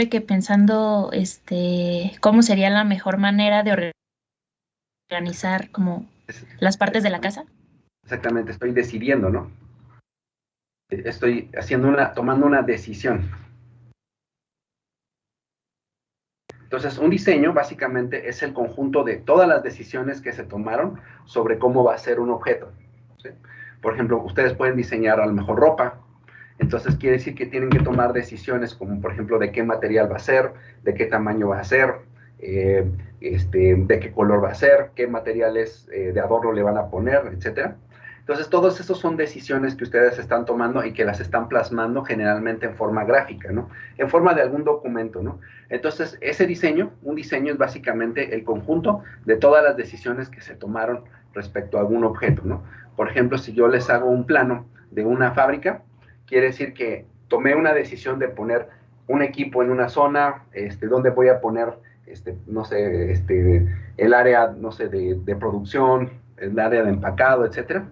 que pensando cómo sería la mejor manera de organizar como Es- las partes de la Exactamente, casa. exactamente, estoy decidiendo, ¿no? Estoy tomando una decisión. Entonces, un diseño básicamente es el conjunto de todas las decisiones que se tomaron sobre cómo va a ser un objeto. ¿Sí? Por ejemplo, ustedes pueden diseñar a lo mejor ropa, entonces quiere decir que tienen que tomar decisiones como, por ejemplo, de qué material va a ser, de qué tamaño va a ser, eh, de qué color va a ser, qué materiales de adorno le van a poner, etcétera. Entonces, todos esos son decisiones que ustedes están tomando y que las están plasmando generalmente en forma gráfica, ¿no? En forma de algún documento, ¿no? Entonces, un diseño es básicamente el conjunto de todas las decisiones que se tomaron respecto a algún objeto, ¿no? Por ejemplo, si yo les hago un plano de una fábrica, quiere decir que tomé una decisión de poner un equipo en una zona, donde voy a poner, no sé, el área, no sé, de producción, el área de empacado, etcétera.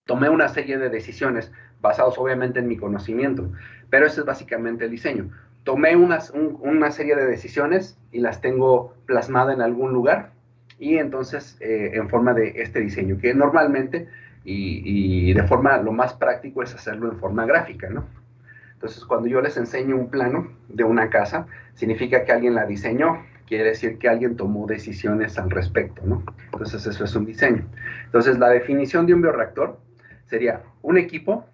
Tomé una serie de decisiones basados obviamente en mi conocimiento, pero ese es básicamente el diseño. Tomé una serie de decisiones y las tengo plasmadas en algún lugar y entonces en forma de este diseño, que normalmente y de forma lo más práctico es hacerlo en forma gráfica, ¿no? Entonces, cuando yo les enseño un plano de una casa, significa que alguien la diseñó, quiere decir que alguien tomó decisiones al respecto, ¿no? Entonces, eso es un diseño. Entonces, la definición de un bioreactor sería un equipo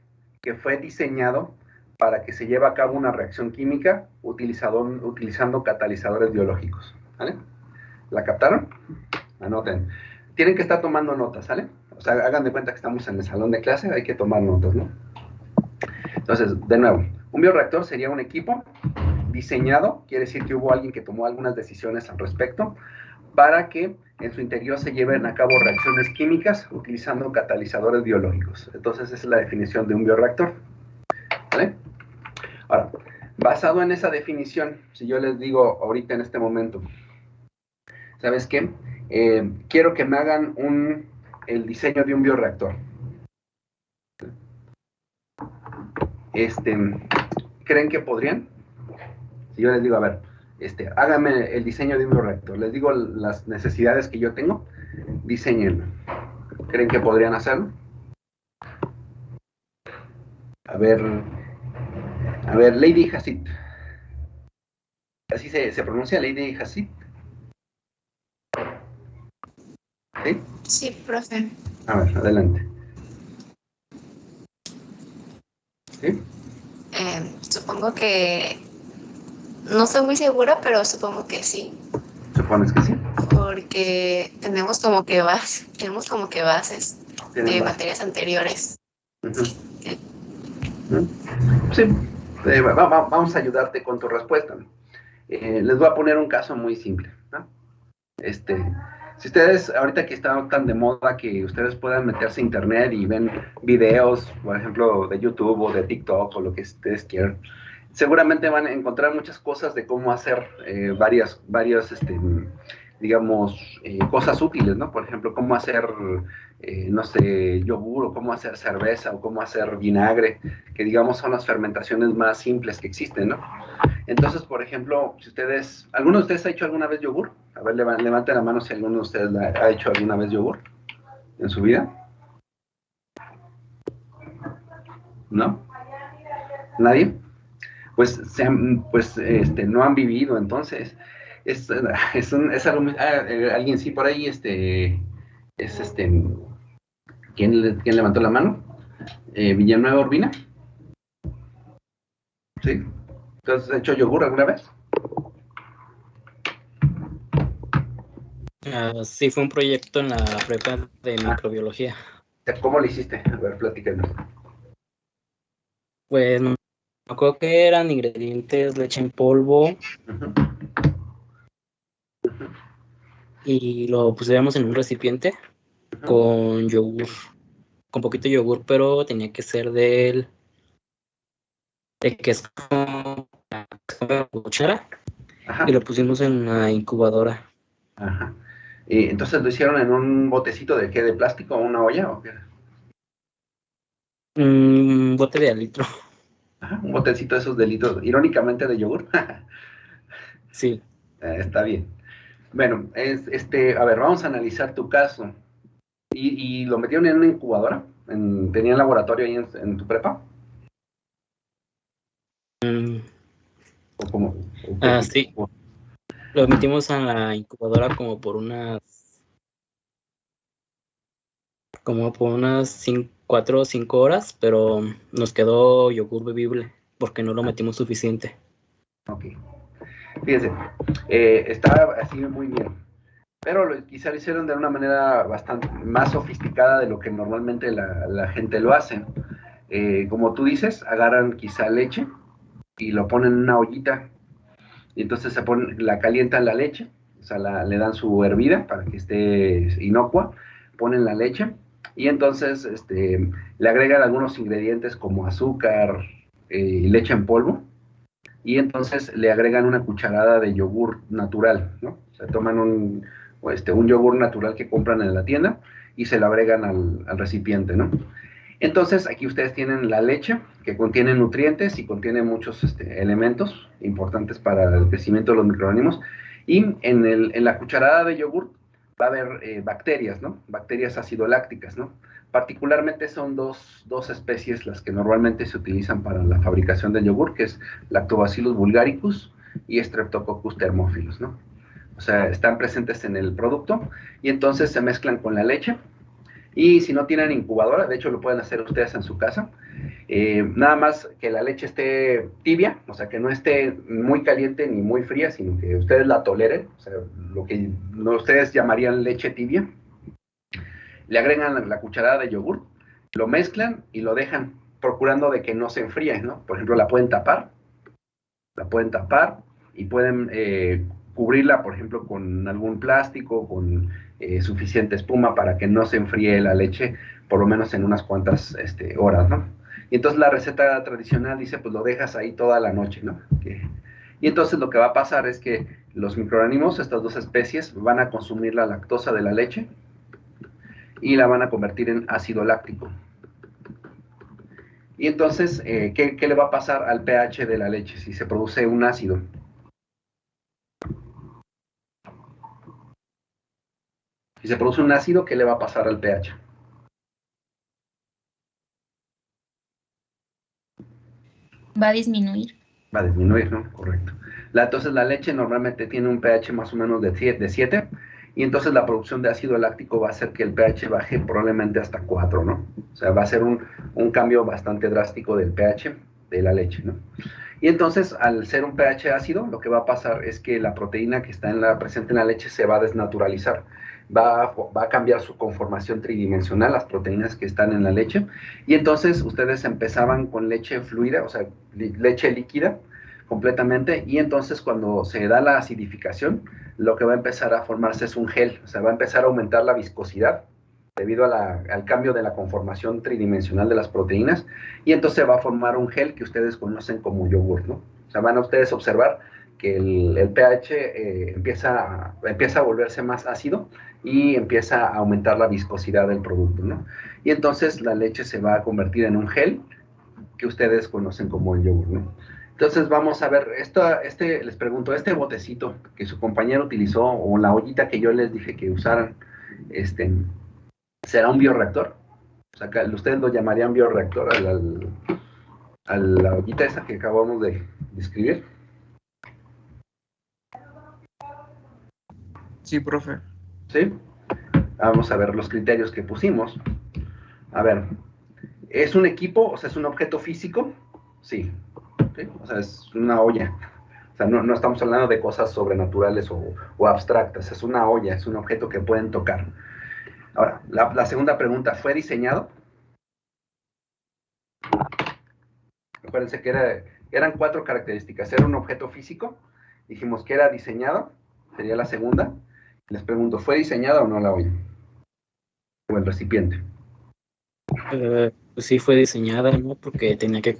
que fue diseñado para que se lleve a cabo una reacción química utilizando catalizadores biológicos, ¿vale? ¿La captaron? Anoten. Tienen que estar tomando notas, ¿sale? O sea, hagan de cuenta que estamos en el salón de clase, hay que tomar notas, ¿no? Entonces, de nuevo, un bioreactor sería un equipo diseñado, quiere decir que hubo alguien que tomó algunas decisiones al respecto, para que en su interior se lleven a cabo reacciones químicas utilizando catalizadores biológicos. Entonces, esa es la definición de un bioreactor. ¿Vale? Ahora, basado en esa definición, si yo les digo ahorita en este momento, ¿sabes qué? Quiero que me hagan el diseño de un bioreactor. ¿Creen que podrían? Si yo les digo, a ver, háganme el diseño de un bioreactor, les digo las necesidades que yo tengo, diseñenlo. ¿Creen que podrían hacerlo? A ver, Lady Hasid. Así se pronuncia Lady Hasid. ¿Sí? Sí, profe. A ver, adelante. ¿Sí? Supongo que no estoy muy segura, pero supongo que sí, ¿Supones que sí? porque tenemos como que bases ¿Tienen de base? materias anteriores. Uh-huh. Sí. Vamos a ayudarte con tu respuesta. Les voy a poner un caso muy simple, ¿no? Si ustedes, ahorita que está tan de moda que ustedes puedan meterse a internet y ven videos, por ejemplo, de YouTube o de TikTok o lo que ustedes quieran, seguramente van a encontrar muchas cosas de cómo hacer varias digamos, cosas útiles, ¿no? Por ejemplo, cómo hacer, no sé, yogur o cómo hacer cerveza o cómo hacer vinagre, que digamos son las fermentaciones más simples que existen, ¿no? Entonces, por ejemplo, si ¿alguno de ustedes ha hecho alguna vez yogur? A ver, levanten la mano si alguno de ustedes ha hecho alguna vez yogur en su vida. ¿No? ¿Nadie? No han vivido, entonces. Es algo alguien sí por ahí, es ¿quién levantó la mano? Villanueva Urbina, ¿sí? ¿Entonces has hecho yogur alguna vez? Sí, fue un proyecto en la prepa de microbiología. ¿Cómo lo hiciste? A ver, platícanos. Pues me acuerdo que eran ingredientes, leche en polvo, Uh-huh. y lo pusiéramos en un recipiente Uh-huh. con yogur, con poquito yogur, pero tenía que ser de que es como cuchara, Ajá. y lo pusimos en una incubadora. Ajá. Entonces lo hicieron en un botecito de qué, de plástico o una olla o qué. Un bote de al litro. Ajá, un botecito de esos de litro, irónicamente de yogur. Sí. Está bien. Bueno, a ver, vamos a analizar tu caso. ¿Y lo metieron en una incubadora? ¿Tenían laboratorio ahí en tu prepa? Mm, ¿O cómo? ¿O qué sí. tipo? Lo metimos en la incubadora como por unas 4 o 5 horas, pero nos quedó yogur bebible porque no lo metimos suficiente. Ok. Fíjense, está así muy bien. Pero quizá lo hicieron de una manera bastante más sofisticada de lo que normalmente la gente lo hace. Como tú dices, agarran quizá leche y lo ponen en una ollita. Y entonces la calientan la leche, o sea, le dan su hervida para que esté inocua, ponen la leche y entonces le agregan algunos ingredientes como azúcar, leche en polvo, y entonces le agregan una cucharada de yogur natural, ¿no? O sea, toman un yogur natural que compran en la tienda y se lo agregan al recipiente, ¿no? Entonces, aquí ustedes tienen la leche, que contiene nutrientes y contiene muchos elementos importantes para el crecimiento de los microorganismos. Y en la cucharada de yogur va a haber bacterias, ¿no? Bacterias acidolácticas, ¿no? Particularmente son dos especies las que normalmente se utilizan para la fabricación del yogur, que es Lactobacillus bulgaricus y Streptococcus thermophilus, ¿no? O sea, están presentes en el producto y entonces se mezclan con la leche. Y si no tienen incubadora, de hecho lo pueden hacer ustedes en su casa, nada más que la leche esté tibia, o sea, que no esté muy caliente ni muy fría, sino que ustedes la toleren, o sea, lo que ustedes llamarían leche tibia. Le agregan la cucharada de yogur, lo mezclan y lo dejan procurando de que no se enfríe, ¿no? Por ejemplo, la pueden tapar y pueden cubrirla, por ejemplo, con algún plástico, con suficiente espuma para que no se enfríe la leche, por lo menos en unas cuantas horas, ¿no? Y entonces la receta tradicional dice, pues lo dejas ahí toda la noche, ¿no? Y entonces lo que va a pasar es que los microorganismos, estas dos especies, van a consumir la lactosa de la leche y la van a convertir en ácido láctico. Y entonces, ¿qué le va a pasar al pH de la leche si se produce un ácido? Si se produce un ácido, ¿qué le va a pasar al pH? Va a disminuir. Va a disminuir, ¿no? Correcto. Entonces la leche normalmente tiene un pH más o menos de 7, y entonces la producción de ácido láctico va a hacer que el pH baje probablemente hasta 4, ¿no? O sea, va a ser un cambio bastante drástico del pH de la leche, ¿no? Y entonces, al ser un pH ácido, lo que va a pasar es que la proteína que está presente en la leche se va a desnaturalizar. Va a cambiar su conformación tridimensional, las proteínas que están en la leche. Y entonces, ustedes empezaban con leche fluida, o sea, leche líquida completamente. Y entonces, cuando se da la acidificación, lo que va a empezar a formarse es un gel. O sea, va a empezar a aumentar la viscosidad debido al cambio de la conformación tridimensional de las proteínas, y entonces va a formar un gel que ustedes conocen como yogur, ¿no? O sea, van a ustedes observar que el pH empieza a volverse más ácido y empieza a aumentar la viscosidad del producto, ¿no? Y entonces la leche se va a convertir en un gel que ustedes conocen como el yogur, ¿no? Entonces vamos a ver, les pregunto, este botecito que su compañero utilizó, o la ollita que yo les dije que usaran, ¿será un bioreactor? O sea, ustedes lo llamarían bioreactor a la ollita esa que acabamos de describir. Sí, profe. ¿Sí? Vamos a ver los criterios que pusimos. A ver, ¿es un equipo? O sea, ¿es un objeto físico? Sí. ¿Sí? O sea, es una olla. O sea, no estamos hablando de cosas sobrenaturales o abstractas. Es una olla, es un objeto que pueden tocar. Ahora, la segunda pregunta, ¿fue diseñado? Acuérdense que eran 4 características. Era un objeto físico, dijimos que era diseñado, sería la segunda. Les pregunto, ¿fue diseñada o no la olla? O el recipiente. Pues sí fue diseñada, ¿no? Porque tenía que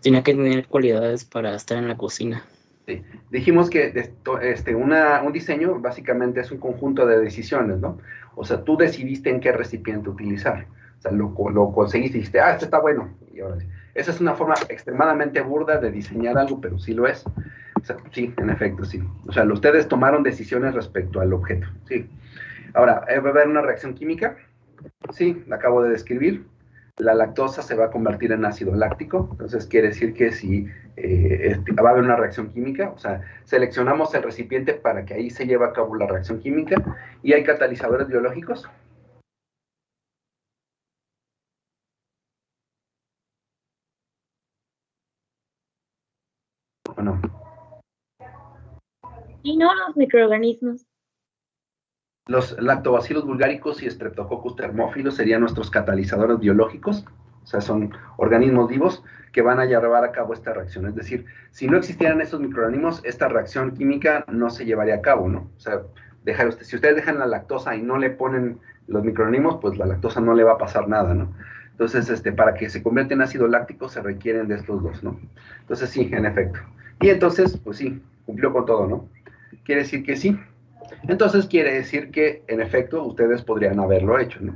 tenía que tener cualidades para estar en la cocina. Sí. Dijimos que un diseño básicamente es un conjunto de decisiones, ¿no? O sea, tú decidiste en qué recipiente utilizar. O sea, lo conseguiste y dijiste, este está bueno. Y ahora sí. Esa es una forma extremadamente burda de diseñar algo, pero sí lo es. O sea, sí, en efecto, sí. O sea, ustedes tomaron decisiones respecto al objeto, sí. Ahora, ¿va a haber una reacción química? Sí, la acabo de describir. La lactosa se va a convertir en ácido láctico, entonces quiere decir que si va a haber una reacción química, o sea, seleccionamos el recipiente para que ahí se lleve a cabo la reacción química, y hay catalizadores biológicos. ¿O no? Y no los microorganismos. Los lactobacilos bulgaricus y streptococcus thermophilus serían nuestros catalizadores biológicos, o sea, son organismos vivos que van a llevar a cabo esta reacción. Es decir, si no existieran estos microorganismos, esta reacción química no se llevaría a cabo, ¿no? O sea, si ustedes dejan la lactosa y no le ponen los microorganismos, pues la lactosa no le va a pasar nada, ¿no? Entonces, para que se convierta en ácido láctico se requieren de estos dos, ¿no? Entonces, sí, en efecto. Y entonces, pues sí, cumplió con todo, ¿no? Quiere decir que sí. Entonces quiere decir que, en efecto, ustedes podrían haberlo hecho, ¿no?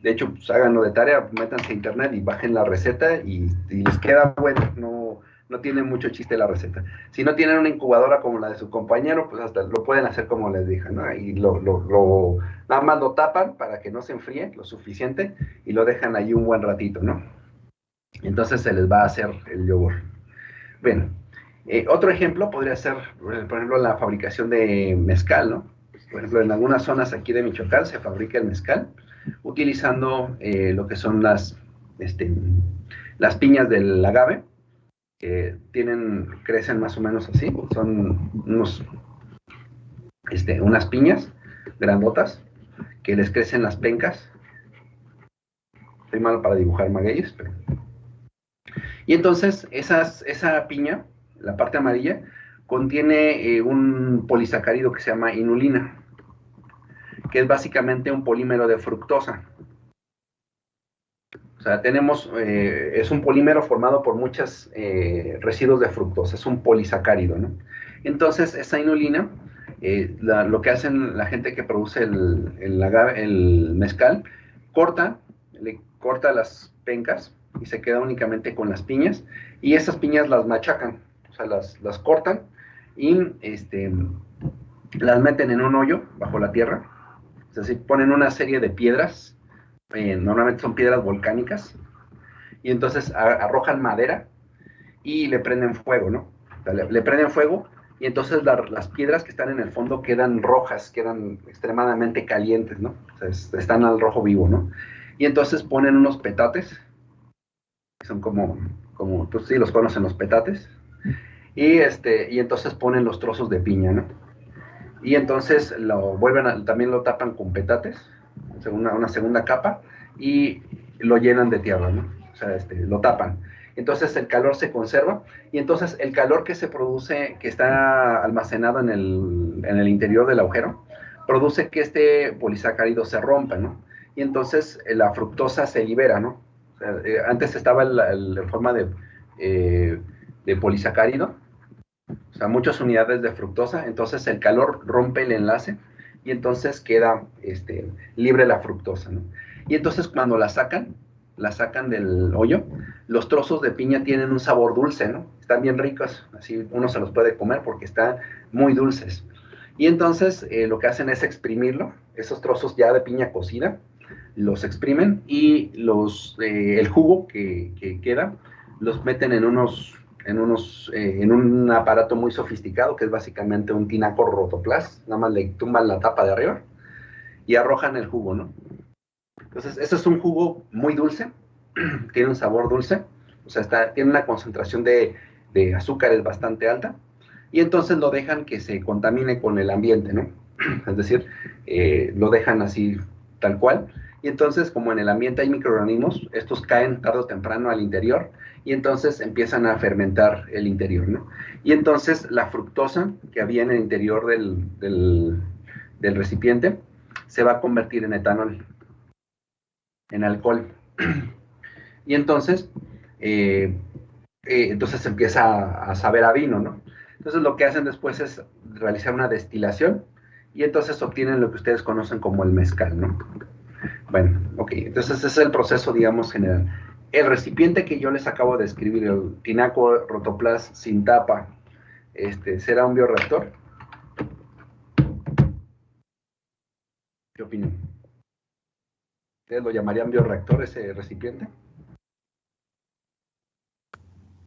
De hecho, pues háganlo de tarea, métanse a internet y bajen la receta y les queda bueno, no tiene mucho chiste la receta. Si no tienen una incubadora como la de su compañero, pues hasta lo pueden hacer como les dije, ¿no? Y nada más lo tapan para que no se enfríe lo suficiente y lo dejan ahí un buen ratito, ¿no? Entonces se les va a hacer el yogur. Bueno, otro ejemplo podría ser, por ejemplo, la fabricación de mezcal, ¿no? Por ejemplo, en algunas zonas aquí de Michoacán se fabrica el mezcal utilizando lo que son las piñas del agave, que crecen más o menos así, son unas piñas grandotas que les crecen las pencas. Estoy malo para dibujar magueyes, pero... Y entonces esa piña, la parte amarilla, contiene un polisacárido que se llama inulina, que es básicamente un polímero de fructosa. O sea, es un polímero formado por muchos residuos de fructosa, es un polisacárido, ¿no? Entonces, esa inulina, lo que hacen la gente que produce el mezcal, le corta las pencas y se queda únicamente con las piñas, y esas piñas las machacan, o sea, las cortan y las meten en un hoyo bajo la tierra, es decir, ponen una serie de piedras, normalmente son piedras volcánicas, y entonces arrojan madera y le prenden fuego, ¿no? O sea, le prenden fuego, y entonces las piedras que están en el fondo quedan rojas, quedan extremadamente calientes, ¿no? O sea, están al rojo vivo, ¿no? Y entonces ponen unos petates, que son como pues sí, los conocen los petates, y entonces ponen los trozos de piña, ¿no? Y entonces también lo tapan con petates, una segunda capa, y lo llenan de tierra, ¿no? O sea, lo tapan. Entonces el calor se conserva, y entonces el calor que se produce, que está almacenado en el interior del agujero, produce que este polisacárido se rompa, ¿no? Y entonces la fructosa se libera, ¿no? O sea, antes estaba en forma de polisacárido, o sea, muchas unidades de fructosa, entonces el calor rompe el enlace y entonces queda libre la fructosa, ¿no? Y entonces cuando la sacan del hoyo, los trozos de piña tienen un sabor dulce, ¿no? Están bien ricos, así uno se los puede comer porque están muy dulces. Y entonces lo que hacen es exprimirlo, esos trozos ya de piña cocida, los exprimen y el jugo que queda, los meten en un aparato muy sofisticado, que es básicamente un tinaco rotoplas, nada más le tumban la tapa de arriba y arrojan el jugo, ¿no? Entonces, eso es un jugo muy dulce, tiene un sabor dulce, o sea, tiene una concentración de azúcares bastante alta, y entonces lo dejan que se contamine con el ambiente, ¿no? Es decir, lo dejan así tal cual, y entonces como en el ambiente hay microorganismos, estos caen tarde o temprano al interior, y entonces empiezan a fermentar el interior, ¿no? Y entonces la fructosa que había en el interior del recipiente se va a convertir en etanol, en alcohol. Y entonces, entonces empieza a saber a vino, ¿no? Entonces lo que hacen después es realizar una destilación, y entonces obtienen lo que ustedes conocen como el mezcal, ¿no? Bueno, ok, entonces ese es el proceso, digamos, general. El recipiente que yo les acabo de describir, el tinaco rotoplas sin tapa, ¿será un bioreactor? ¿Qué opinan? ¿Ustedes lo llamarían bioreactor ese recipiente?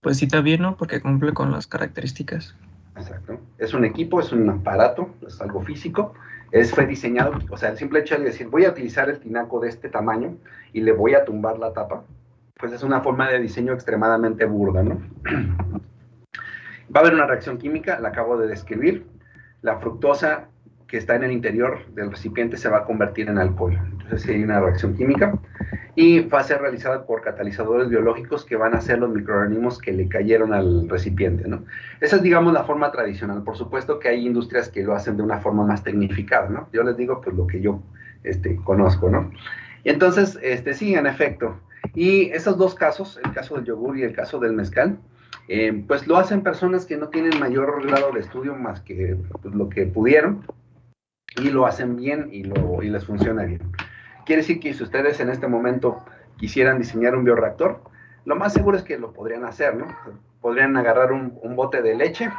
Pues sí está bien, ¿no? Porque cumple con las características. Exacto. Es un equipo, es un aparato, es algo físico. Fue diseñado, o sea, el simple hecho de decir, voy a utilizar el tinaco de este tamaño y le voy a tumbar la tapa, pues es una forma de diseño extremadamente burda, ¿no? Va a haber una reacción química, la acabo de describir. La fructosa que está en el interior del recipiente se va a convertir en alcohol. Entonces sí hay una reacción química y va a ser realizada por catalizadores biológicos que van a ser los microorganismos que le cayeron al recipiente, ¿no? Esa es, digamos, la forma tradicional. Por supuesto que hay industrias que lo hacen de una forma más tecnificada, ¿no? Yo les digo, pues, lo que yo conozco, ¿no? Y entonces, sí, en efecto. Y esos dos casos, el caso del yogur y el caso del mezcal, pues lo hacen personas que no tienen mayor grado de estudio más que pues, lo que pudieron, y lo hacen bien y les funciona bien. Quiere decir que si ustedes en este momento quisieran diseñar un bioreactor, lo más seguro es que lo podrían hacer, ¿no? Podrían agarrar un bote de leche,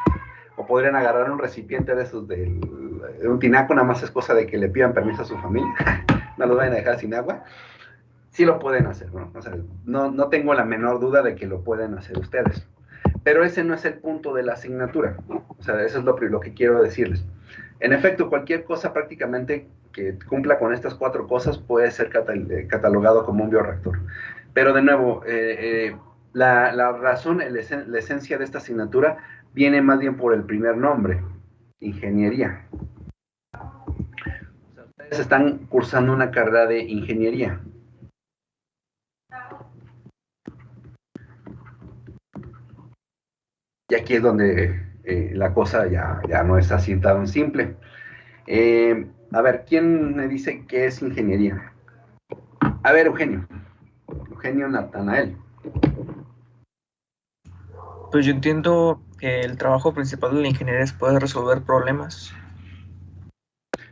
o podrían agarrar un recipiente de esos de un tinaco, nada más es cosa de que le pidan permiso a su familia, no los vayan a dejar sin agua. Sí lo pueden hacer, ¿no? O sea, no tengo la menor duda de que lo pueden hacer ustedes. Pero ese no es el punto de la asignatura. O sea, eso es lo que quiero decirles. En efecto, cualquier cosa prácticamente que cumpla con estas 4 cosas puede ser catalogado como un bioreactor. Pero de nuevo, la razón, la esencia de esta asignatura viene más bien por el primer nombre, ingeniería. O sea, ustedes están cursando una carrera de ingeniería. Y aquí es donde la cosa ya no es así tan simple. A ver, ¿quién me dice qué es ingeniería? A ver, Eugenio Natanael. Pues yo entiendo que el trabajo principal de la ingeniería es poder resolver problemas.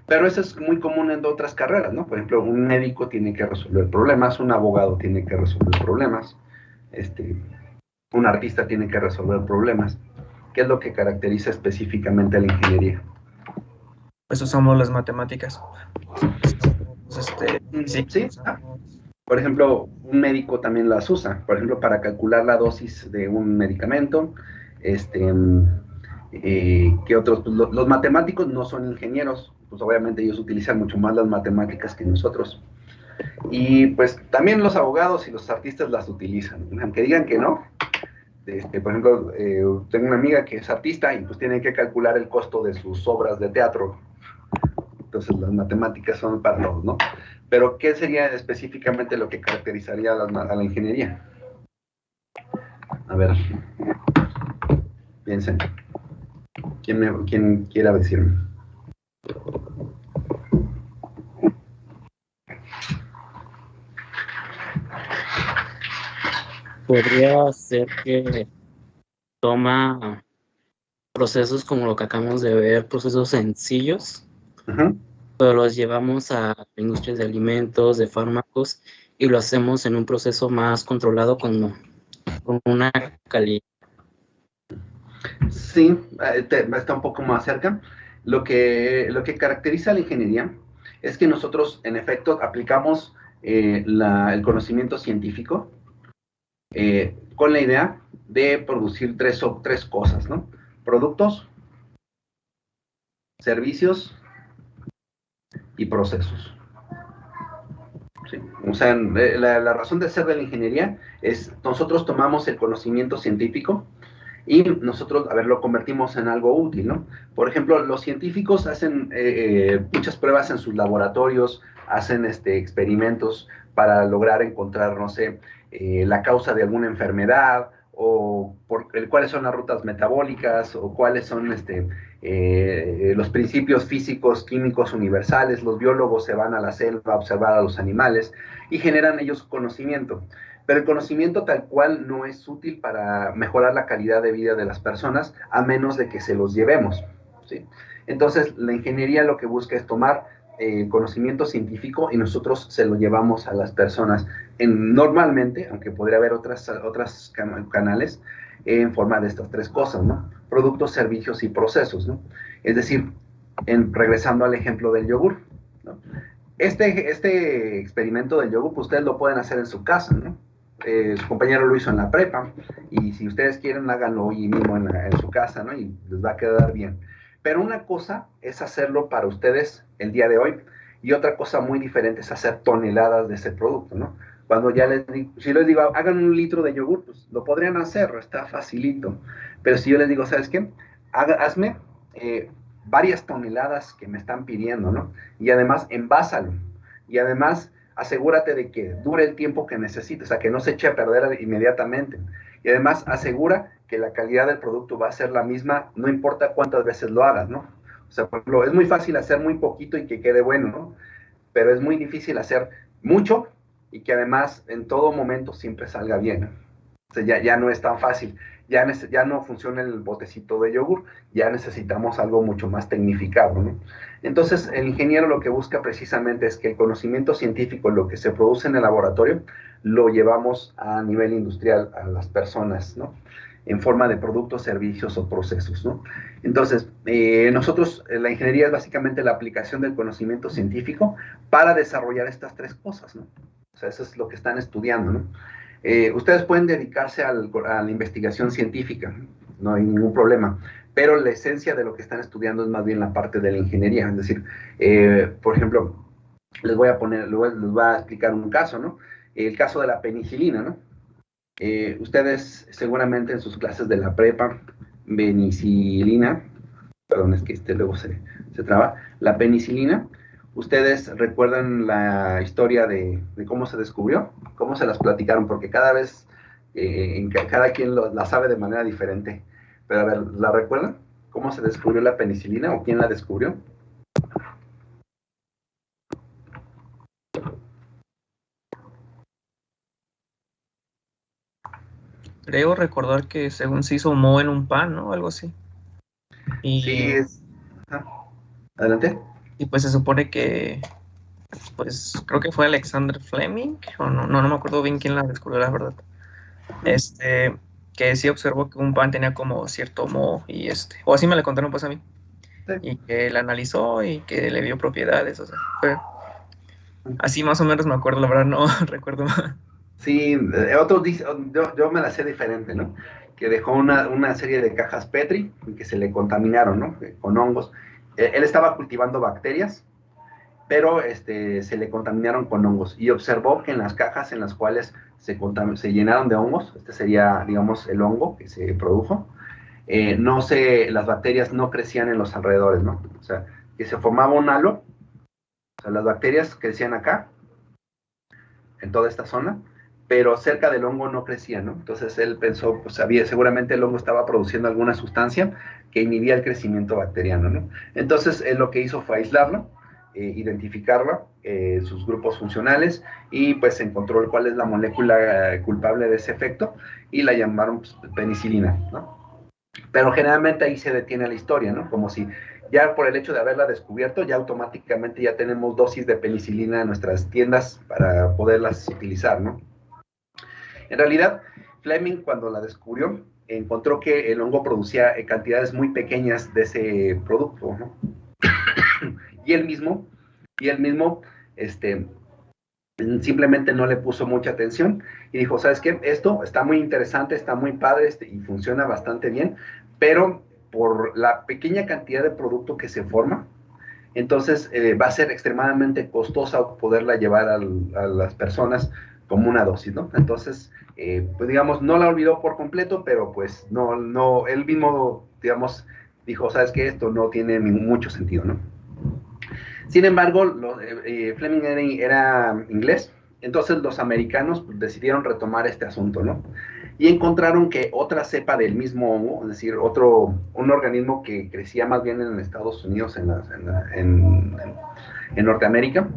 Pero eso es muy común en otras carreras, ¿no? Por ejemplo, un médico tiene que resolver problemas, un abogado tiene que resolver problemas, un artista tiene que resolver problemas. ¿Qué es lo que caracteriza específicamente a la ingeniería? Pues usamos las matemáticas. Sí. Por ejemplo, un médico también las usa, por ejemplo, para calcular la dosis de un medicamento. ¿Qué otros? Pues los matemáticos no son ingenieros, pues obviamente ellos utilizan mucho más las matemáticas que nosotros. Y pues también los abogados y los artistas las utilizan, aunque digan que no. Por ejemplo, tengo una amiga que es artista y pues tiene que calcular el costo de sus obras de teatro. Entonces las matemáticas son para todos, ¿no? Pero ¿qué sería específicamente lo que caracterizaría a la ingeniería? A ver, piensen. ¿Quién quiera decirme? Podría ser que toma procesos como lo que acabamos de ver, procesos sencillos, pero los llevamos a industrias de alimentos, de fármacos, y lo hacemos en un proceso más controlado con una calidad. Sí, está un poco más cerca. Lo que caracteriza a la ingeniería es que nosotros, en efecto, aplicamos el conocimiento científico con la idea de producir tres cosas, ¿no? Productos, servicios y procesos. ¿Sí? O sea, la razón de ser de la ingeniería es nosotros tomamos el conocimiento científico y nosotros, lo convertimos en algo útil, ¿no? Por ejemplo, los científicos hacen muchas pruebas en sus laboratorios, hacen experimentos para lograr encontrar, no sé, la causa de alguna enfermedad, o cuáles son las rutas metabólicas, o cuáles son los principios físicos, químicos universales. Los biólogos se van a la selva a observar a los animales y generan ellos conocimiento. Pero el conocimiento tal cual no es útil para mejorar la calidad de vida de las personas, a menos de que se los llevemos, ¿sí? Entonces, la ingeniería lo que busca es tomar conocimiento científico y nosotros se lo llevamos a las personas normalmente, aunque podría haber otros canales, en forma de estas tres cosas, ¿no? Productos, servicios y procesos, ¿no? Es decir, regresando al ejemplo del yogur, ¿no? Este experimento del yogur, pues ustedes lo pueden hacer en su casa, ¿no? Su compañero lo hizo en la prepa, y si ustedes quieren, háganlo hoy mismo en su casa, ¿no? Y les va a quedar bien. Pero una cosa es hacerlo para ustedes el día de hoy, y otra cosa muy diferente es hacer toneladas de ese producto, ¿no? Cuando ya si les digo, hagan 1 litro de yogur, pues lo podrían hacer, está facilito. Pero si yo les digo, ¿sabes qué? Hazme varias toneladas que me están pidiendo, ¿no? Y además, envásalo. Y además, asegúrate de que dure el tiempo que necesites, o sea, que no se eche a perder inmediatamente. Y además, asegura que la calidad del producto va a ser la misma, no importa cuántas veces lo hagas, ¿no? O sea, por ejemplo, es muy fácil hacer muy poquito y que quede bueno, ¿no? Pero es muy difícil hacer mucho y que además en todo momento siempre salga bien, ¿no? O sea, ya no es tan fácil, ya no funciona el botecito de yogur, ya necesitamos algo mucho más tecnificado, ¿no? Entonces, el ingeniero lo que busca precisamente es que el conocimiento científico, lo que se produce en el laboratorio, lo llevamos a nivel industrial a las personas, ¿no? En forma de productos, servicios o procesos, ¿no? Entonces, nosotros, la ingeniería es básicamente la aplicación del conocimiento científico para desarrollar estas tres cosas, ¿no? O sea, eso es lo que están estudiando, ¿no? Ustedes pueden dedicarse a la investigación científica, no hay ningún problema, pero la esencia de lo que están estudiando es más bien la parte de la ingeniería. Es decir, por ejemplo, les voy a explicar un caso, ¿no? El caso de la penicilina, ¿no? Ustedes seguramente en sus clases de la prepa, penicilina, perdón, es que luego se traba, la penicilina. ¿Ustedes recuerdan la historia de cómo se descubrió? ¿Cómo se las platicaron? Porque cada vez, cada quien la sabe de manera diferente. Pero a ver, ¿la recuerdan? ¿Cómo se descubrió la penicilina o quién la descubrió? Creo recordar que según se hizo moho en un pan, ¿no? Algo así. Y, sí, adelante. Y pues se supone que, pues creo que fue Alexander Fleming, o no me acuerdo bien quién la descubrió, la verdad. Que sí observó que un pan tenía como cierto moho, y o así me la contaron pues a mí. Sí. Y que la analizó y que le vio propiedades, o sea, así más o menos me acuerdo, la verdad no recuerdo más. Sí, otros dicen, yo me la sé diferente, ¿no? Que dejó una serie de cajas Petri que se le contaminaron, ¿no? Con hongos. Él estaba cultivando bacterias, pero se le contaminaron con hongos, y observó que en las cajas en las cuales se llenaron de hongos, sería, digamos, el hongo que se produjo, las bacterias no crecían en los alrededores, ¿no? O sea, que se formaba un halo, o sea, las bacterias crecían acá, en toda esta zona, pero cerca del hongo no crecía, ¿no? Entonces él pensó, pues seguramente el hongo estaba produciendo alguna sustancia que inhibía el crecimiento bacteriano, ¿no? Entonces él lo que hizo fue aislarlo, identificarlo, sus grupos funcionales, y pues encontró cuál es la molécula culpable de ese efecto, y la llamaron pues, penicilina, ¿no? Pero generalmente ahí se detiene la historia, ¿no? Como si ya por el hecho de haberla descubierto, ya automáticamente ya tenemos dosis de penicilina en nuestras tiendas para poderlas utilizar, ¿no? En realidad, Fleming, cuando la descubrió, encontró que el hongo producía cantidades muy pequeñas de ese producto, ¿no? y él mismo, simplemente no le puso mucha atención y dijo, ¿sabes qué? Esto está muy interesante, está muy padre y funciona bastante bien, pero por la pequeña cantidad de producto que se forma, entonces va a ser extremadamente costosa poderla llevar a las personas como una dosis, ¿no? Entonces, pues digamos, no la olvidó por completo, pero pues no, él mismo, digamos, dijo, ¿sabes qué? Esto no tiene mucho sentido, ¿no? Sin embargo, Fleming era inglés, entonces los americanos decidieron retomar este asunto, ¿no? Y encontraron que otra cepa del mismo hongo, es decir, un organismo que crecía más bien en Estados Unidos, en Norteamérica,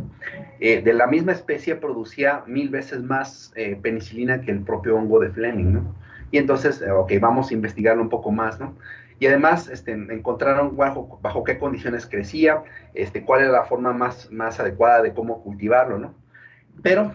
de la misma especie producía 1000 veces más penicilina que el propio hongo de Fleming, ¿no? Y entonces, ok, vamos a investigarlo un poco más, ¿no? Y además encontraron bajo qué condiciones crecía, cuál era la forma más adecuada de cómo cultivarlo, ¿no? Pero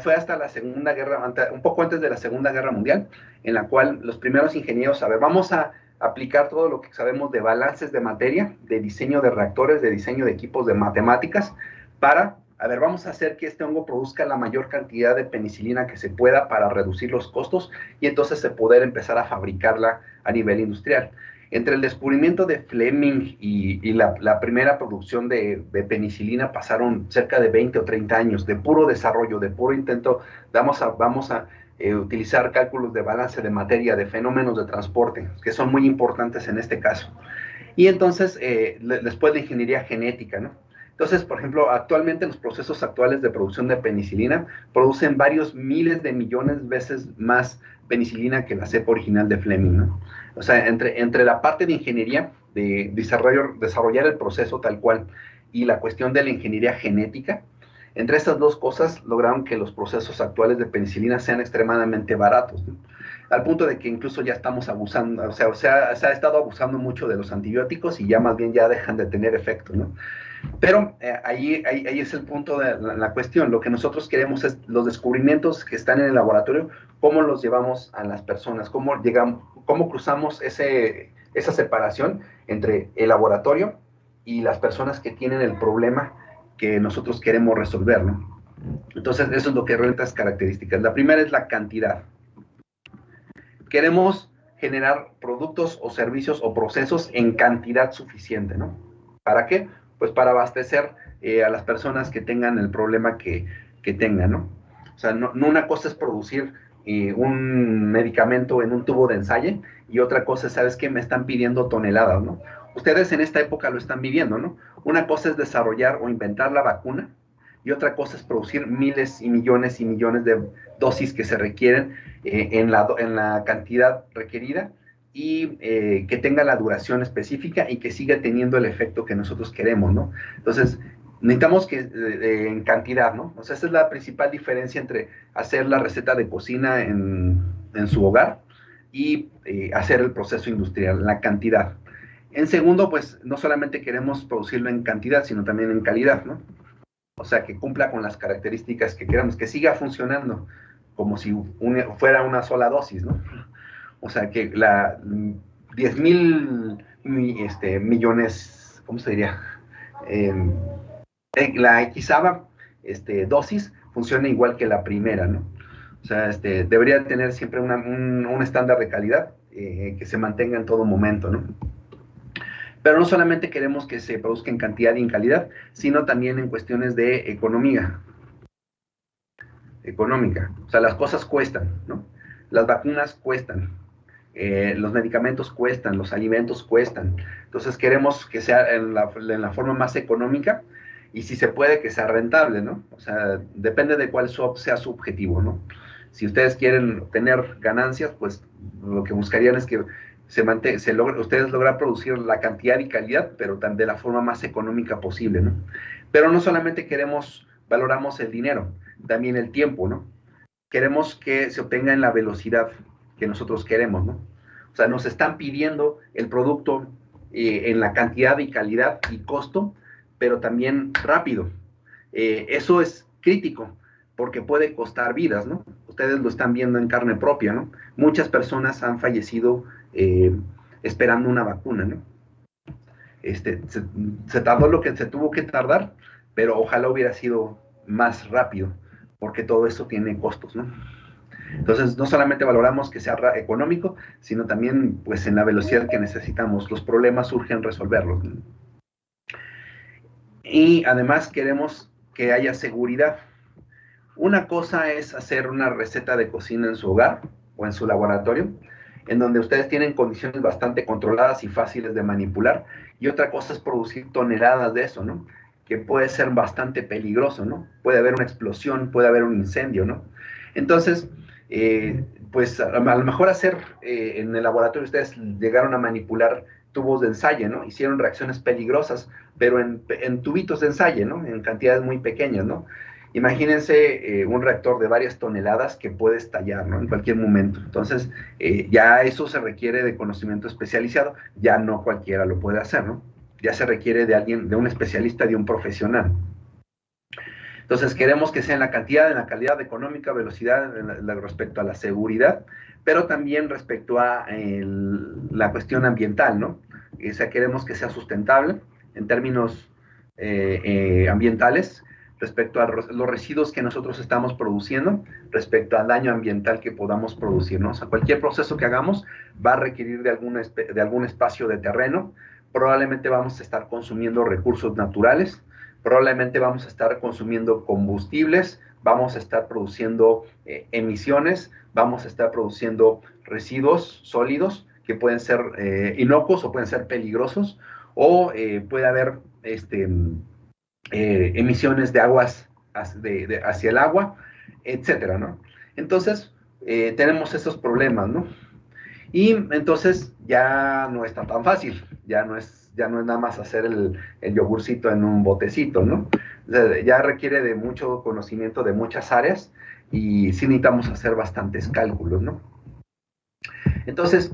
fue hasta la Segunda Guerra, un poco antes de la Segunda Guerra Mundial, en la cual los primeros ingenieros, a ver, vamos a aplicar todo lo que sabemos de balances de materia, de diseño de reactores, de diseño de equipos de matemáticas, para, a ver, vamos a hacer que este hongo produzca la mayor cantidad de penicilina que se pueda para reducir los costos y entonces se poder empezar a fabricarla a nivel industrial. Entre el descubrimiento de Fleming y la primera producción de penicilina pasaron cerca de 20 o 30 años de puro desarrollo, de puro intento. Vamos a utilizar cálculos de balance de materia, de fenómenos de transporte, que son muy importantes en este caso. Y entonces, después de ingeniería genética, ¿no? Entonces, por ejemplo, actualmente los procesos actuales de producción de penicilina producen varios miles de millones de veces más penicilina que la cepa original de Fleming, ¿no? O sea, entre la parte de ingeniería, de desarrollar el proceso tal cual, y la cuestión de la ingeniería genética, entre estas dos cosas lograron que los procesos actuales de penicilina sean extremadamente baratos, ¿no? Al punto de que incluso ya estamos abusando, o sea, se ha estado abusando mucho de los antibióticos y ya más bien ya dejan de tener efecto, ¿no? Pero ahí es el punto de la cuestión. Lo que nosotros queremos es los descubrimientos que están en el laboratorio, cómo los llevamos a las personas, cómo cruzamos esa separación entre el laboratorio y las personas que tienen el problema que nosotros queremos resolver, ¿no? Entonces, eso es lo que realmente es características. La primera es la cantidad. Queremos generar productos o servicios o procesos en cantidad suficiente, ¿no? ¿Para qué? Pues para abastecer a las personas que tengan el problema que tengan, ¿no? O sea, no una cosa es producir un medicamento en un tubo de ensayo y otra cosa es, ¿sabes qué? Me están pidiendo toneladas, ¿no? Ustedes en esta época lo están viviendo, ¿no? Una cosa es desarrollar o inventar la vacuna y otra cosa es producir miles y millones de dosis que se requieren en la cantidad requerida y que tenga la duración específica y que siga teniendo el efecto que nosotros queremos, ¿no? Entonces, necesitamos que en cantidad, ¿no? O sea, esa es la principal diferencia entre hacer la receta de cocina en su hogar y hacer el proceso industrial, la cantidad. En segundo, pues, no solamente queremos producirlo en cantidad, sino también en calidad, ¿no? O sea, que cumpla con las características que queramos, que siga funcionando como si fuera una sola dosis, ¿no? O sea, que 10,000 millones, ¿cómo se diría? La xava dosis funciona igual que la primera, ¿no? O sea, debería tener siempre un estándar de calidad que se mantenga en todo momento, ¿no? Pero no solamente queremos que se produzca en cantidad y en calidad, sino también en cuestiones de económica. O sea, las cosas cuestan, ¿no? Las vacunas cuestan, los medicamentos cuestan, los alimentos cuestan. Entonces queremos que sea en la forma más económica y si se puede que sea rentable, ¿no? O sea, depende de cuál sea su objetivo, ¿no? Si ustedes quieren tener ganancias, pues lo que buscarían es que ustedes logran producir la cantidad y calidad, pero de la forma más económica posible, ¿no? Pero no solamente valoramos el dinero, también el tiempo, ¿no? Queremos que se obtenga en la velocidad que nosotros queremos, ¿no? O sea, nos están pidiendo el producto en la cantidad y calidad y costo, pero también rápido. Eso es crítico, porque puede costar vidas, ¿no? Ustedes lo están viendo en carne propia, ¿no? Muchas personas han fallecido esperando una vacuna, ¿no? Se tardó lo que se tuvo que tardar, pero ojalá hubiera sido más rápido, porque todo eso tiene costos, ¿no? Entonces, no solamente valoramos que sea económico, sino también, pues, en la velocidad que necesitamos. Los problemas urgen resolverlos, ¿no? Y además queremos que haya seguridad. Una cosa es hacer una receta de cocina en su hogar o en su laboratorio, en donde ustedes tienen condiciones bastante controladas y fáciles de manipular, y otra cosa es producir toneladas de eso, ¿no? Que puede ser bastante peligroso, ¿no? Puede haber una explosión, puede haber un incendio, ¿no? Entonces, pues a lo mejor en el laboratorio ustedes llegaron a manipular tubos de ensayo, ¿no? Hicieron reacciones peligrosas, pero en tubitos de ensayo, ¿no? En cantidades muy pequeñas, ¿no? Imagínense un reactor de varias toneladas que puede estallar, ¿no? En cualquier momento. Entonces, ya eso se requiere de conocimiento especializado, ya no cualquiera lo puede hacer, ¿no? Ya se requiere de alguien, de un especialista, de un profesional. Entonces, queremos que sea en la cantidad, en la calidad económica, velocidad, respecto a la seguridad, pero también respecto a la cuestión ambiental, ¿no? O sea, queremos que sea sustentable en términos ambientales, respecto a los residuos que nosotros estamos produciendo, respecto al daño ambiental que podamos producir, ¿no? O sea, cualquier proceso que hagamos va a requerir de algún espacio de terreno, probablemente vamos a estar consumiendo recursos naturales, probablemente vamos a estar consumiendo combustibles, vamos a estar produciendo emisiones, vamos a estar produciendo residuos sólidos que pueden ser inocuos o pueden ser peligrosos, o puede haber emisiones de aguas hacia el agua, etcétera, ¿no? Entonces, tenemos esos problemas, ¿no? Y entonces ya no está tan fácil, ya no es nada más hacer el yogurcito en un botecito, ¿no? O sea, ya requiere de mucho conocimiento de muchas áreas y sí necesitamos hacer bastantes cálculos, ¿no? Entonces,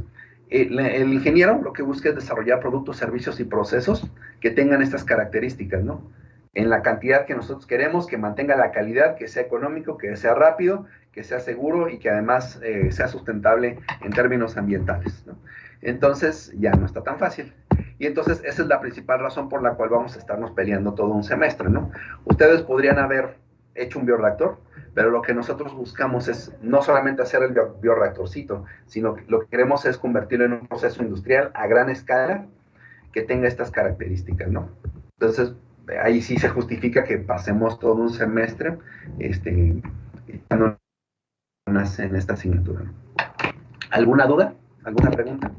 el ingeniero lo que busca es desarrollar productos, servicios y procesos que tengan estas características, ¿no? En la cantidad que nosotros queremos, que mantenga la calidad, que sea económico, que sea rápido, que sea seguro y que además sea sustentable en términos ambientales, ¿no? Entonces, ya no está tan fácil. Y entonces, esa es la principal razón por la cual vamos a estarnos peleando todo un semestre, ¿no? Ustedes podrían haber hecho un bioreactor, pero lo que nosotros buscamos es no solamente hacer el bioreactorcito, sino que lo que queremos es convertirlo en un proceso industrial a gran escala que tenga estas características, ¿no? Entonces, ahí sí se justifica que pasemos todo un semestre en esta asignatura. ¿Alguna duda? ¿Alguna pregunta?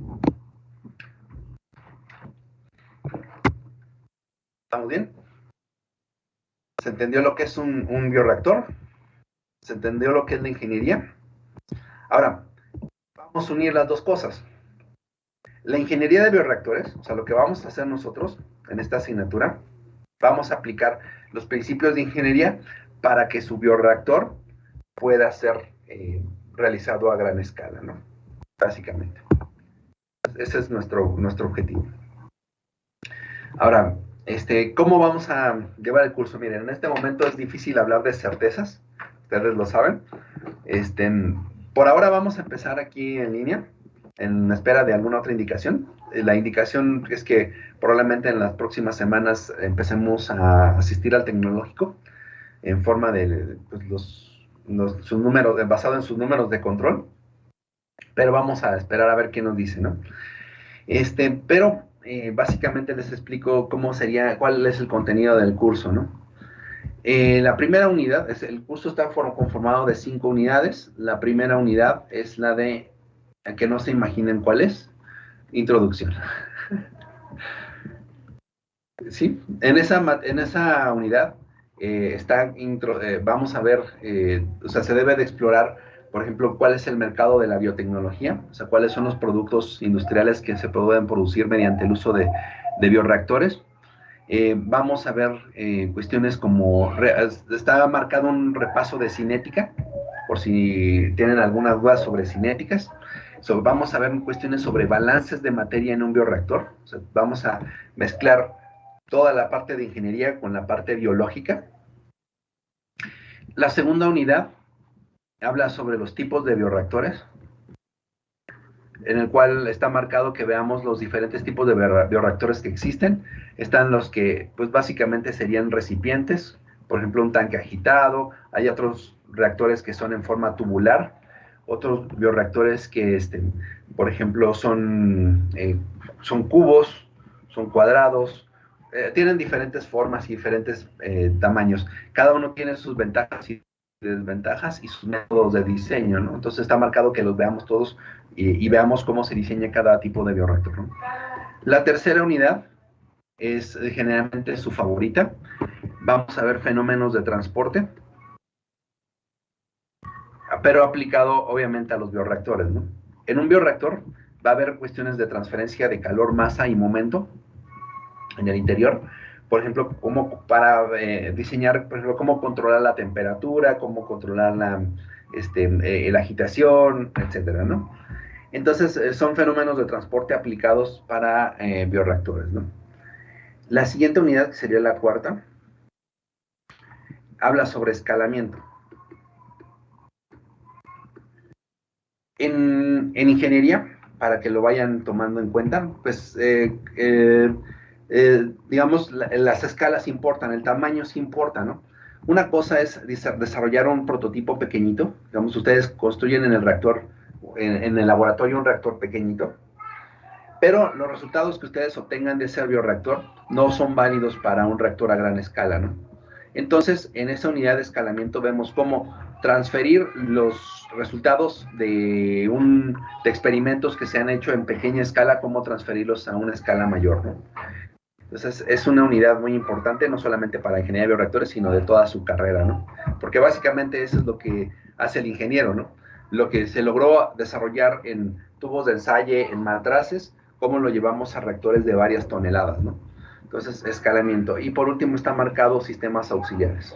¿Estamos bien? ¿Se entendió lo que es un bioreactor? ¿Se entendió lo que es la ingeniería? Ahora, vamos a unir las dos cosas. La ingeniería de bioreactores, o sea, lo que vamos a hacer nosotros en esta asignatura, vamos a aplicar los principios de ingeniería para que su bioreactor pueda ser realizado a gran escala, ¿no? Básicamente. Ese es nuestro objetivo. Ahora, ¿cómo vamos a llevar el curso? Miren, en este momento es difícil hablar de certezas, ustedes lo saben. Por ahora vamos a empezar aquí en línea, en espera de alguna otra indicación. La indicación es que probablemente en las próximas semanas empecemos a asistir al tecnológico en forma de pues, sus números, basado en sus números de control, pero vamos a esperar a ver qué nos dice, ¿no? Pero básicamente les explico cuál es el contenido del curso, ¿no? La primera unidad, el curso está conformado de 5 unidades. La primera unidad es la de, que no se imaginen cuál es, introducción. ¿Sí? En esa unidad vamos a ver, o sea, se debe de explorar, por ejemplo, cuál es el mercado de la biotecnología, o sea, cuáles son los productos industriales que se pueden producir mediante el uso de bioreactores. Vamos a ver cuestiones como, está marcado un repaso de cinética, por si tienen alguna duda sobre cinéticas. Vamos a ver cuestiones sobre balances de materia en un bioreactor. O sea, vamos a mezclar toda la parte de ingeniería con la parte biológica. La segunda unidad habla sobre los tipos de bioreactores, en el cual está marcado que veamos los diferentes tipos de bioreactores que existen. Están los que, pues básicamente serían recipientes, por ejemplo, un tanque agitado. Hay otros reactores que son en forma tubular, otros bioreactores que, por ejemplo, son cubos, son cuadrados, tienen diferentes formas y diferentes tamaños. Cada uno tiene sus ventajas y desventajas y sus métodos de diseño, ¿no? Entonces está marcado que los veamos todos y veamos cómo se diseña cada tipo de bioreactor, ¿no? La tercera unidad es generalmente su favorita. Vamos a ver fenómenos de transporte, pero aplicado obviamente a los bioreactores, ¿no? En un bioreactor va a haber cuestiones de transferencia de calor, masa y momento en el interior, por ejemplo, para diseñar, por ejemplo, cómo controlar la temperatura, cómo controlar la agitación, etcétera, ¿no? Entonces, son fenómenos de transporte aplicados para bioreactores, ¿no? La siguiente unidad, que sería la cuarta, habla sobre escalamiento. En ingeniería, para que lo vayan tomando en cuenta, pues, digamos, las escalas importan, el tamaño sí importa, ¿no? Una cosa es desarrollar un prototipo pequeñito, digamos, ustedes construyen en el reactor, en el laboratorio un reactor pequeñito, pero los resultados que ustedes obtengan de ese bioreactor no son válidos para un reactor a gran escala, ¿no? Entonces, en esa unidad de escalamiento vemos cómo transferir los resultados de experimentos que se han hecho en pequeña escala, cómo transferirlos a una escala mayor, ¿no? Entonces, es una unidad muy importante, no solamente para la ingeniería de bioreactores, sino de toda su carrera, ¿no? Porque básicamente eso es lo que hace el ingeniero, ¿no? Lo que se logró desarrollar en tubos de ensayo, en matraces, cómo lo llevamos a reactores de varias toneladas, ¿no? Entonces, escalamiento. Y por último está marcado sistemas auxiliares.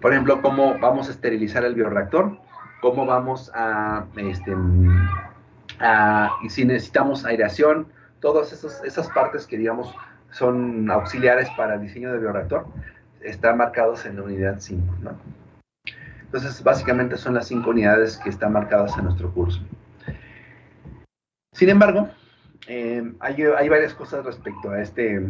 Por ejemplo, cómo vamos a esterilizar el bioreactor, cómo vamos y si necesitamos aireación, todas esas partes que, digamos, son auxiliares para el diseño de bioreactor, están marcados en la unidad 5, ¿no? Entonces, básicamente son las 5 unidades que están marcadas en nuestro curso. Sin embargo, hay varias cosas respecto a este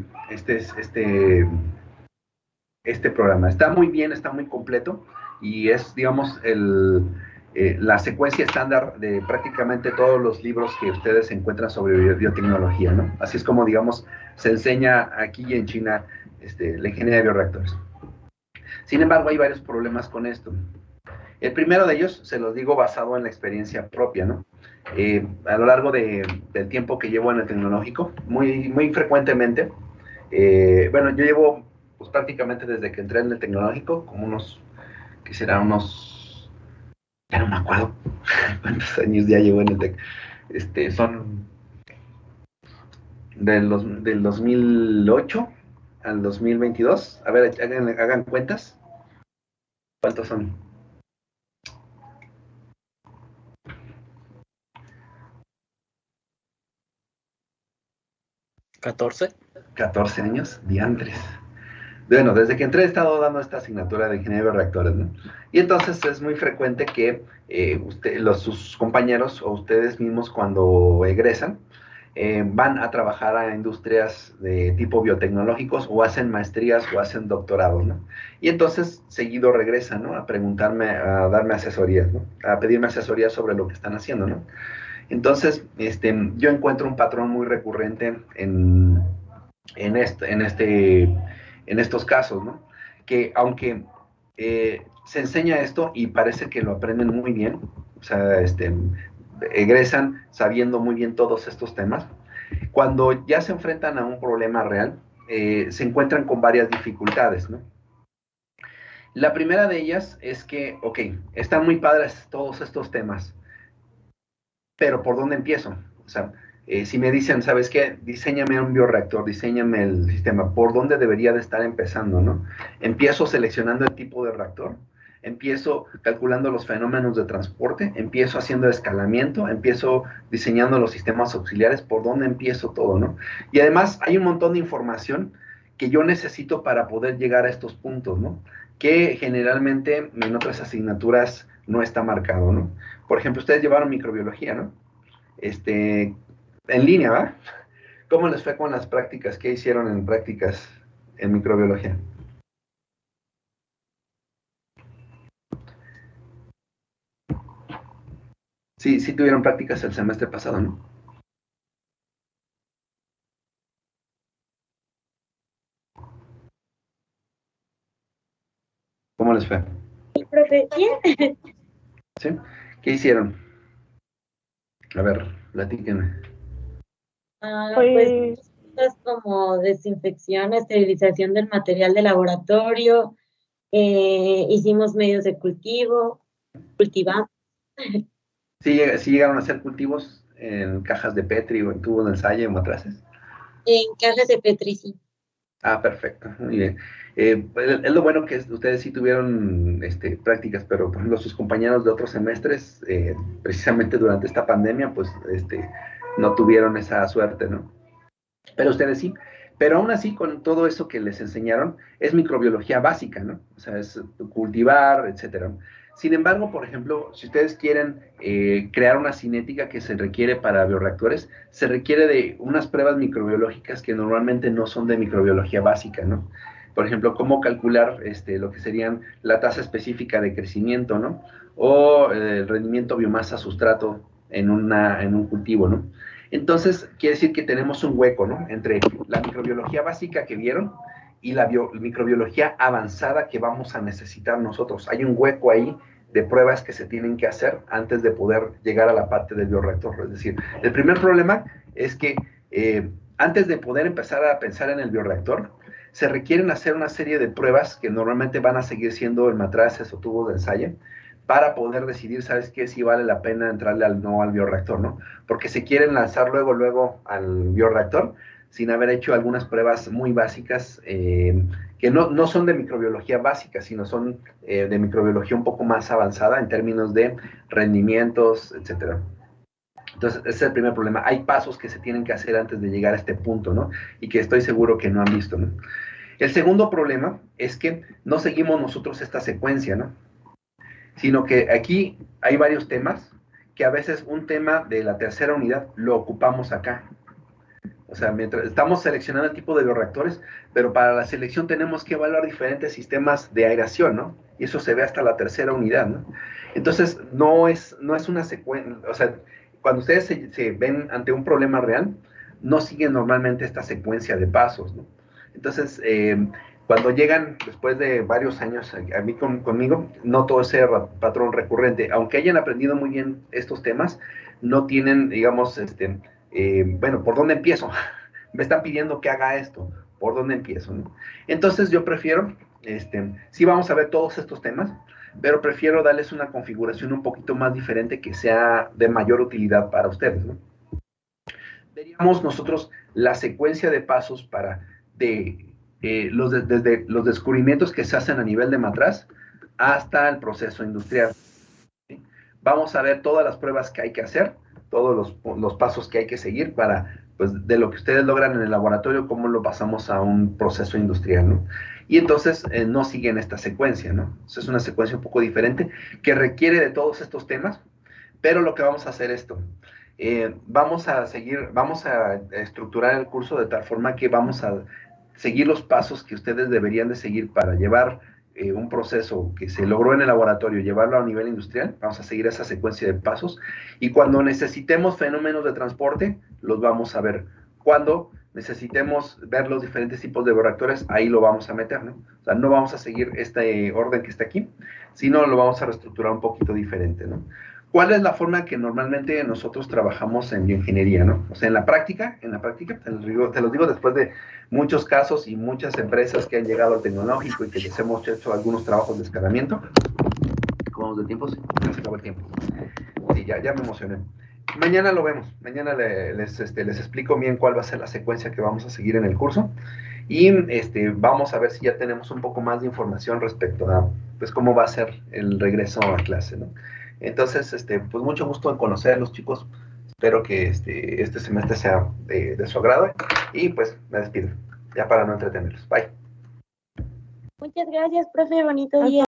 programa. Está muy bien, está muy completo y es, digamos, la secuencia estándar de prácticamente todos los libros que ustedes encuentran sobre biotecnología, ¿no? Así es como, digamos, se enseña aquí en China la ingeniería de bioreactores. Sin embargo, hay varios problemas con esto. El primero de ellos, se los digo basado en la experiencia propia, ¿no? A lo largo del tiempo que llevo en el tecnológico, muy frecuentemente, bueno, yo llevo pues prácticamente desde que entré en el tecnológico, como ya no me acuerdo cuántos años ya llevo en el tec, son del 2008 al 2022, a ver, hagan cuentas, ¿cuántos son? ¿14 años? Diantres. Bueno, desde que entré he estado dando esta asignatura de ingeniería de reactores, ¿no? Y entonces es muy frecuente que sus compañeros o ustedes mismos cuando egresan van a trabajar a industrias de tipo biotecnológicos o hacen maestrías o hacen doctorados, ¿no? Y entonces seguido regresan, ¿no? A preguntarme, a darme asesorías, ¿no? A pedirme asesorías sobre lo que están haciendo, ¿no? Entonces, yo encuentro un patrón muy recurrente en estos casos, ¿no? Que aunque se enseña esto y parece que lo aprenden muy bien, o sea, egresan sabiendo muy bien todos estos temas, cuando ya se enfrentan a un problema real, se encuentran con varias dificultades, ¿no? La primera de ellas es que, ok, están muy padres todos estos temas, pero ¿por dónde empiezo? O sea, si me dicen, ¿sabes qué? Diséñame un bioreactor, diséñame el sistema, ¿por dónde debería de estar empezando, no? Empiezo seleccionando el tipo de reactor, empiezo calculando los fenómenos de transporte, empiezo haciendo escalamiento, empiezo diseñando los sistemas auxiliares, ¿por dónde empiezo todo, no? Y además hay un montón de información que yo necesito para poder llegar a estos puntos, ¿no? Que generalmente en otras asignaturas no está marcado, ¿no? Por ejemplo, ustedes llevaron microbiología, ¿no? En línea, ¿va? ¿Cómo les fue con las prácticas? ¿Qué hicieron en prácticas en microbiología? Sí, sí tuvieron prácticas el semestre pasado, ¿no? ¿Cómo les fue? Sí, profe, bien. ¿Sí? ¿Qué hicieron? A ver, platíquenme. Pues cosas como desinfección, esterilización del material de laboratorio, hicimos medios de cultivo, cultivamos. ¿Sí llegaron a hacer cultivos en cajas de Petri o en tubos de ensayo en matraces? En cajas de Petri, sí. Perfecto, muy bien. Es lo bueno que ustedes sí tuvieron prácticas, pero por ejemplo sus compañeros de otros semestres, precisamente durante esta pandemia, pues no tuvieron esa suerte, ¿no? Pero ustedes sí. Pero aún así, con todo eso que les enseñaron, es microbiología básica, ¿no? O sea, es cultivar, etcétera. Sin embargo, por ejemplo, si ustedes quieren crear una cinética que se requiere para bioreactores, se requiere de unas pruebas microbiológicas que normalmente no son de microbiología básica, ¿no? Por ejemplo, cómo calcular lo que serían la tasa específica de crecimiento, ¿no? O el rendimiento biomasa-sustrato en un cultivo, ¿no? Entonces, quiere decir que tenemos un hueco, ¿no? Entre la microbiología básica que vieron y la microbiología avanzada que vamos a necesitar nosotros. Hay un hueco ahí de pruebas que se tienen que hacer antes de poder llegar a la parte del bioreactor. Es decir, el primer problema es que antes de poder empezar a pensar en el bioreactor, se requieren hacer una serie de pruebas que normalmente van a seguir siendo en matraces o tubos de ensayo, para poder decidir, ¿sabes qué? Si vale la pena entrarle al bioreactor, ¿no? Porque se quieren lanzar luego al bioreactor sin haber hecho algunas pruebas muy básicas que no son de microbiología básica, sino son de microbiología un poco más avanzada en términos de rendimientos, etcétera. Entonces, ese es el primer problema. Hay pasos que se tienen que hacer antes de llegar a este punto, ¿no? Y que estoy seguro que no han visto, ¿no? El segundo problema es que no seguimos nosotros esta secuencia, ¿no? Sino que aquí hay varios temas que a veces un tema de la tercera unidad lo ocupamos acá. O sea, mientras estamos seleccionando el tipo de bioreactores, pero para la selección tenemos que evaluar diferentes sistemas de aireación, ¿no? Y eso se ve hasta la tercera unidad, ¿no? Entonces, no es una secuencia, o sea, cuando ustedes se ven ante un problema real, no siguen normalmente esta secuencia de pasos, ¿no? Entonces, cuando llegan después de varios años a mí conmigo, noto ese patrón recurrente. Aunque hayan aprendido muy bien estos temas, no tienen, digamos, bueno, ¿por dónde empiezo? Me están pidiendo que haga esto, ¿por dónde empiezo? ¿No? Entonces yo prefiero, sí vamos a ver todos estos temas, pero prefiero darles una configuración un poquito más diferente que sea de mayor utilidad para ustedes, ¿no? Veríamos nosotros la secuencia de pasos para desde los descubrimientos que se hacen a nivel de matraz hasta el proceso industrial. ¿Sí? Vamos a ver todas las pruebas que hay que hacer, todos los pasos que hay que seguir para, pues, de lo que ustedes logran en el laboratorio, cómo lo pasamos a un proceso industrial, ¿no? Y entonces no siguen esta secuencia, ¿no? Es una secuencia un poco diferente que requiere de todos estos temas, pero lo que vamos a hacer es esto. Vamos a estructurar el curso de tal forma que vamos a seguir los pasos que ustedes deberían de seguir para llevar un proceso que se logró en el laboratorio, llevarlo a nivel industrial. Vamos a seguir esa secuencia de pasos, y cuando necesitemos fenómenos de transporte, los vamos a ver. Cuando necesitemos ver los diferentes tipos de bioreactores, ahí lo vamos a meter, ¿no? O sea, no vamos a seguir este orden que está aquí, sino lo vamos a reestructurar un poquito diferente, ¿no? ¿Cuál es la forma que normalmente nosotros trabajamos en bioingeniería, ¿no? O sea, en la práctica, te los digo después de muchos casos y muchas empresas que han llegado al tecnológico y que les hemos hecho algunos trabajos de escalamiento. ¿Cómo vamos de tiempo? Sí, ya se acabó el tiempo. Sí, ya me emocioné. Mañana lo vemos. Mañana les explico bien cuál va a ser la secuencia que vamos a seguir en el curso. Y vamos a ver si ya tenemos un poco más de información respecto a, pues, cómo va a ser el regreso a clase, ¿no? Entonces, pues mucho gusto en conocerlos, chicos. Espero que este semestre sea de su agrado. Y pues me despido, ya para no entretenerlos. Bye. Muchas gracias, profe. Bonito día.